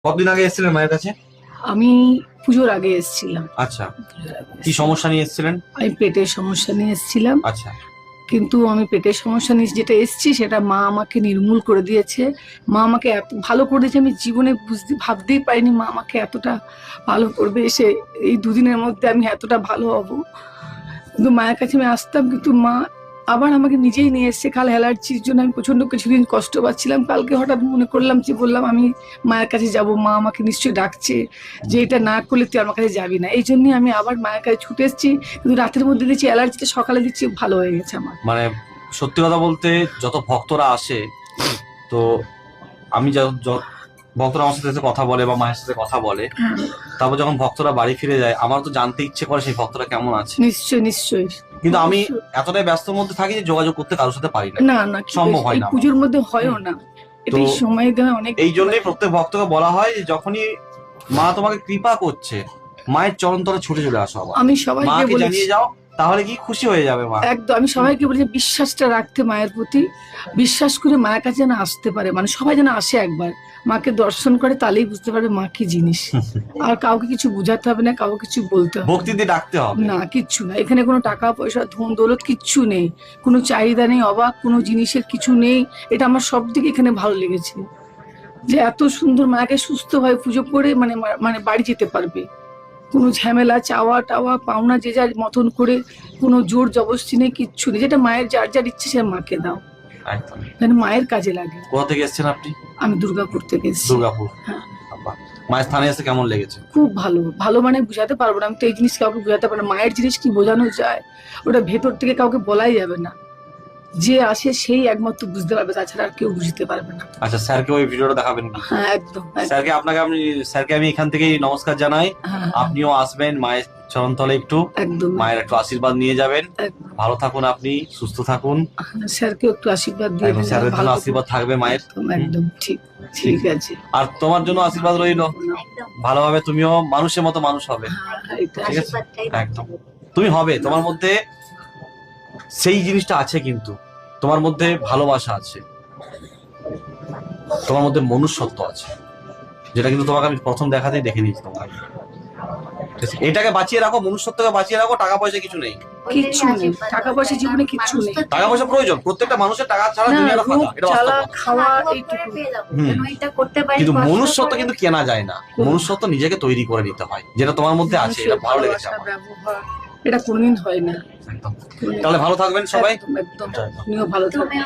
কতদিন আগে এসেছিলেন মায়ের কাছে? আমি পুজোর আগে এসেছিলাম। আচ্ছা, পুজোর আগে কি সমস্যা নিয়ে এসেছিলেন? আমি পেটের সমস্যা নিয়ে এসেছিলাম, আচ্ছা, কিন্তু আমি পেটের সমস্যা নিয়ে যেটা এসেছি সেটা মা আমাকে নির্মূল করে দিয়েছে। মা আমাকে এত ভালো করে দিয়েছে, আমি জীবনে ভাবতেই পারিনি মা আমাকে এতটা ভালো করবে। এসে এই দুদিনের মধ্যে আমি এতটা ভালো হব। কিন্তু মায়ের কাছে আমি আসতাম, কিন্তু মা আবার আমাকে নিজেই নিয়ে এসছে। কাল অ্যালার্জির জন্য আমি প্রচন্ড কিছুদিন কষ্ট পাচ্ছিলাম। কালকে হঠাৎ মনে করলাম যে বললাম আমি মায়ের কাছে যাব, মা আমাকে নিশ্চয়ই ডাকছে যে এটা না করলে তুই আমার কাছে যাবি না। এই জন্যই আমি আবার মায়ের কাছে ছুটে এসেছি। কিন্তু রাতের মধ্যে দিচ্ছি অ্যালার্জিটা, সকালে দিচ্ছি ভালো হয়ে গেছে আমার। মানে সত্যি কথা বলতে যত ভক্তরা আসে, তো আমি ভক্তরা আমার সাথে এসে কথা বলে বা মায়ের সাথে কথা বলে, তারপর যখন ভক্তরা বাড়ি ফিরে যায় আমার তো জানতে ইচ্ছে করে সেই ভক্তরা কেমন আছে। নিশ্চয়ই নিশ্চয়ই। কিন্তু আমি এতটাই ব্যস্তর মধ্যে থাকি যে যোগাযোগ করতে কারোর সাথে পারি না, না না, সম্ভব হয় এই না আমার। পুজোর মধ্যে হয়ও না, এটাই তো সময় দেওয়া অনেক। এই জন্যই প্রত্যেক ভক্তকে বলা হয় যে যখনই মা তোমাকে কৃপা করছে মায়ের চরণ তলে ছুটে চলে আসো, আবার আমি সবাইকে মাকে বলেছি, জানিয়ে যাও, তাহলে কি খুশি হয়ে যাবে মা। একদম আমি সবাইকে বলি যে বিশ্বাসটা রাখতে মায়ের প্রতি, বিশ্বাস করে মায়ের কাছে যেন আসতে পারে, মানে সবাই যেন আসে একবার মাকে দর্শন করে, তাহলেই বুঝতে পারবে মা কি জিনিস। আর কাউকে কিছু বোঝাতে হবে না, কাউকে কিছু বলতে হবে ভক্তি দিয়ে ডাকতে হবে। না, কিচ্ছু না। এখানে কোনো টাকা পয়সা ধন দৌলত কিচ্ছু নেই, কোনো চাহিদা নেই, অবাক কোনো জিনিসের কিছু নেই। এটা আমার সব দিকে এখানে ভালো লেগেছে যে এত সুন্দর মাকে সুস্থ হয়ে পুজো করে মানে মানে বাড়ি যেতে পারবে। কোনো ঝামেলা চাওয়া টাওয়া পাওনা যে যার মতন করে, কোনো জোর জবরদস্তি নেই, কিচ্ছু নেই। যেটা মায়ের যার যার ইচ্ছে সে মাকে দাও, একদম। যেন মায়ের কাজে লাগে। কোথা থেকে এসেছেন আপনি? আমি দুর্গাপুর থেকে এসেছি। দুর্গাপুর। হ্যাঁ। বাহ। মায়ের স্থানে এসে কেমন লেগেছে? খুব ভালো, ভালো মানে বুঝাতে পারবো না। আমি তো এই জিনিস কাউকে বোঝাতে পারবো না। মায়ের জিনিস কি বোঝানো যায়, ওটা ভেতর থেকে কাউকে বলাই যাবে না। যে আসে সেই একমাত্র বুঝতে পারবে, তাছাড়া আর কেউ বুঝতে পারবে না। আচ্ছা, স্যারকে ওই ভিডিওটা দেখাবেন কি? হ্যাঁ একদম স্যারকে স্যারকে আমি এখান থেকেই নমস্কার জানাই। হ্যাঁ, আপনিও আসবেন মায়ের চরণতলে, একটু একদম মায়ের একটু আশীর্বাদ নিয়ে যাবেন। একদম। ভালো থাকুন, আপনি সুস্থ থাকুন। স্যারকে একটু আশীর্বাদ দিয়ে একদম, দেবেন, স্যারের জন্য ভালো আশীর্বাদ থাকবে মায়ের। একদম একদম ঠিক, ঠিক আছে। আর তোমার জন্য আশীর্বাদ রইলো, ভালোভাবে তুমিও মানুষের মতো মানুষ হবে। হ্যাঁ, এটা ঠিক আছে, একদম তুমি হবে। তোমার মধ্যে সেই জিনিসটা আছে, কিন্তু তোমার মধ্যে ভালোবাসা আছে, তোমার মধ্যে মনুষ্যত্ব আছে, যেটা কিন্তু তোমাকে আমি প্রথম দেখাতেই দেখে নিয়েছি তোমাকে। এটাকে বাঁচিয়ে রাখো, মনুষ্যত্বকে বাঁচিয়ে রাখো। টাকা পয়সা কিছু নেই, কিচ্ছু নেই, টাকা পয়সা জীবনে কিচ্ছু নেই। টাকা পয়সা প্রয়োজন, প্রত্যেকটা মানুষের টাকা ছাড়া না, দুনিয়াটা রোগ ফাঁকা, এটা জ্বালা বাস্তব কথা। খাওয়া এইটুকু। কিন্তু মনুষ্যত্ব কিন্তু কেনা যায় না, মনুষ্যত্ব নিজেকে তৈরি করে নিতে হয়, যেটা তোমার মধ্যে আছে। এটা ভালো লেগেছে ভালোবাসা, আমার। ব্যবহার, এটা কোনদিন হয় না। একদম। তাহলে ভালো থাকবেন সবাই। একদম একদম, তুমিও ভালো থাকবে।